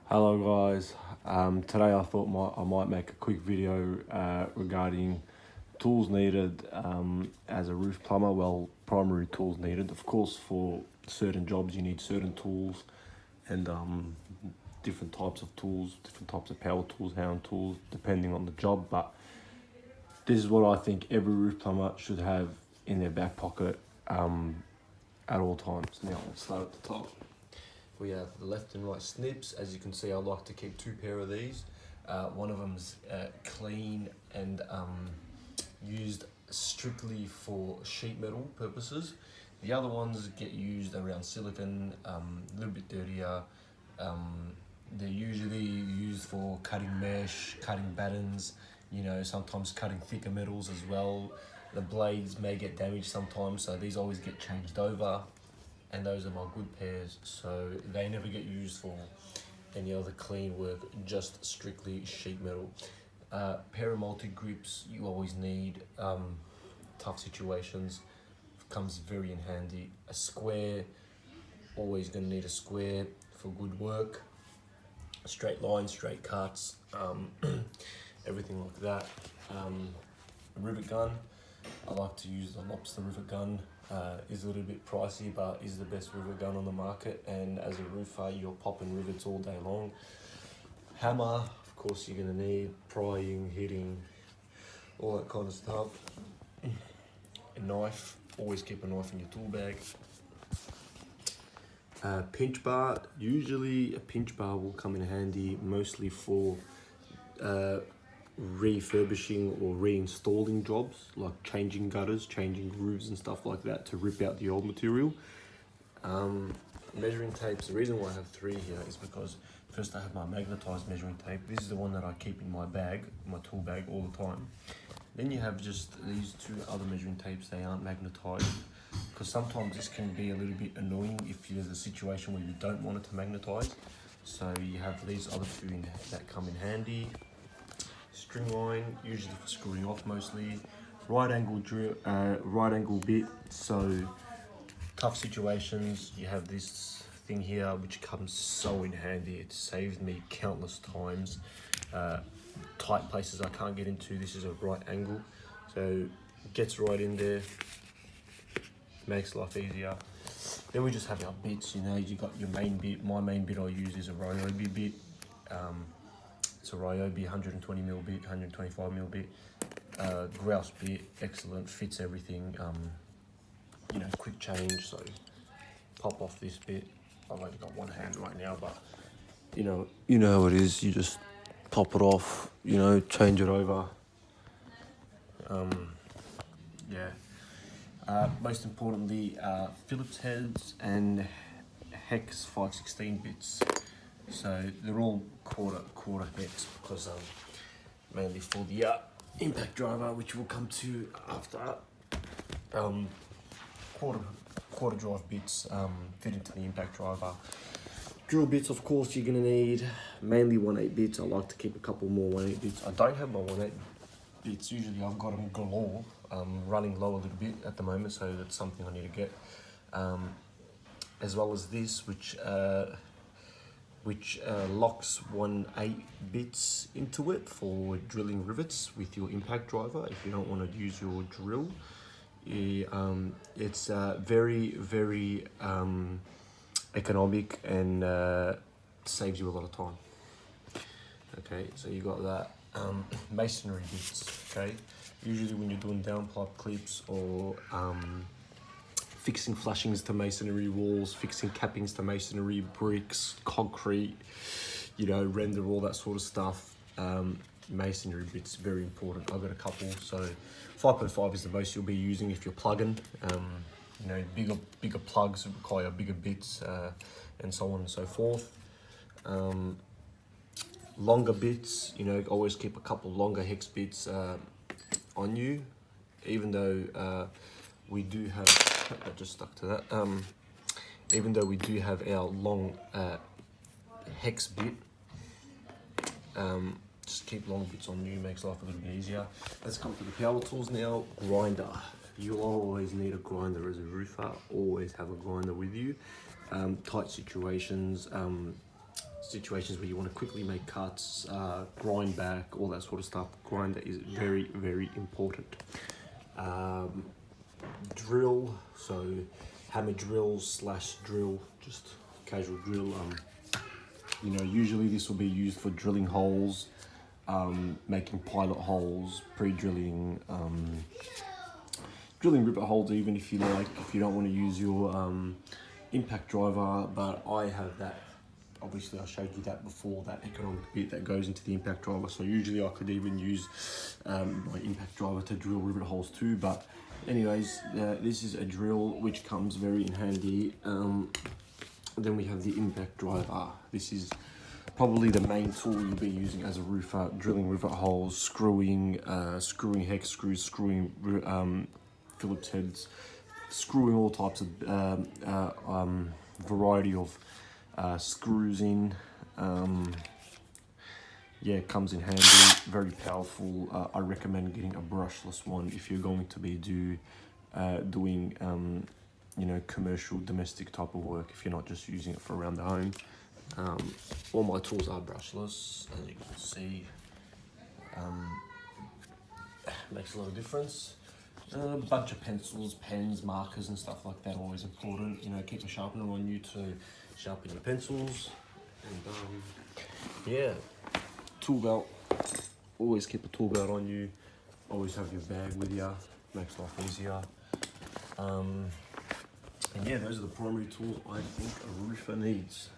Hello guys, today I thought I might make a quick video regarding tools needed as a roof plumber. Well, primary tools needed. Of course, for certain jobs you need certain tools and different types of tools, different types of power tools, hand tools, depending on the job. But this is what I think every roof plumber should have in their back pocket at all times. Now, let's start at the top. We have the left and right snips. As you can see, I like to keep two pair of these. One of them's clean and used strictly for sheet metal purposes. The other ones get used around silicon, a little bit dirtier. They're usually used for cutting mesh, cutting battens, sometimes cutting thicker metals as well. The blades may get damaged sometimes, so these always get changed over. And those are my good pairs, so they never get used for any other clean work, just strictly sheet metal. Pair of multi-grips you always need, tough situations, comes very in handy. A square, always going to need a square for good work. Straight lines, straight cuts, everything like that. A rivet gun, I like to use the lobster rivet gun. Is a little bit pricey, but is the best rivet gun on the market, and as a roofer you're popping rivets all day long. Hammer, of course, you're going to need prying, hitting, all that kind of stuff. A knife, always keep a knife in your tool bag. Pinch bar, usually a pinch bar will come in handy mostly for refurbishing or reinstalling jobs, like changing gutters, changing roofs and stuff like that, to rip out the old material. Measuring tapes, the reason why I have three here is because first I have my magnetized measuring tape. This is the one that I keep in my bag, my tool bag, all the time. Then you have just these two other measuring tapes. They aren't magnetized, because sometimes this can be a little bit annoying if there's a situation where you don't want it to magnetize. So you have these other two that come in handy. String line, usually for screwing off mostly. Right angle bit, so tough situations, you have this thing here which comes so in handy. It saved me countless times. Tight places I can't get into, this is a right angle, so it gets right in there, makes life easier. Then we just have our bits, you got your main bit. My main bit I use is a Ryobi bit. It's a Ryobi 120mm bit, 125mm bit. Grouse bit, excellent, fits everything. Quick change, so pop off this bit. I've only got one hand right now, but you know how it is. You just pop it off, change it over. Most importantly, Phillips heads and hex 516 bits. So they're all quarter hex, because mainly for the impact driver, which we'll come to after. Quarter drive bits fit into the impact driver. Drill bits, of course, you're gonna need mainly 1/8 bits. I like to keep a couple more 1/8 bits. I don't have my 1/8 bits. Usually I've got them galore. Running low a little bit at the moment, so that's something I need to get. As well as this, which locks 1/8 bits into it for drilling rivets with your impact driver if you don't want to use your drill. It's very, very economic and saves you a lot of time. Okay, so you got that. Masonry bits, okay? Usually when you're doing downpipe clips or fixing flashings to masonry walls, fixing cappings to masonry, bricks, concrete, render, all that sort of stuff. Masonry bits, very important. I've got a couple, so 5.5 is the most you'll be using if you're plugging. Bigger plugs require bigger bits, and so on and so forth. Longer bits, always keep a couple longer hex bits on you, even though we do have, I just stuck to that, even though we do have our long hex bit, just keep long bits on you, makes life a little bit easier. Let's come to the power tools now. Grinder, you'll always need a grinder as a roofer, always have a grinder with you. Tight situations, it's situations where you want to quickly make cuts, grind back, all that sort of stuff. Grinder is very, very important. Drill, so hammer drill slash drill, just casual drill. You know, usually this will be used for drilling holes, making pilot holes, pre-drilling, drilling rivet holes even if you like, if you don't want to use your impact driver. But I have that, obviously I showed you that before, that economic bit that goes into the impact driver. So usually I could even use my impact driver to drill rivet holes too. But anyways, this is a drill which comes very in handy. Then we have the impact driver. This is probably the main tool you'll be using as a roofer, drilling rivet holes, screwing hex screws, screwing Phillips heads, screwing all types of variety of screws in. Yeah, it comes in handy, very powerful. I recommend getting a brushless one if you're going to be doing you know, commercial, domestic type of work, if you're not just using it for around the home. All my tools are brushless, as you can see. Makes a lot of difference. A bunch of pencils, pens, markers and stuff like that, always important. You know, keep a sharpener on you to sharpen your pencils. And yeah, tool belt. Always keep a tool belt on you. Always have your bag with you. Makes life easier. And yeah, those are the primary tools I think a roofer needs.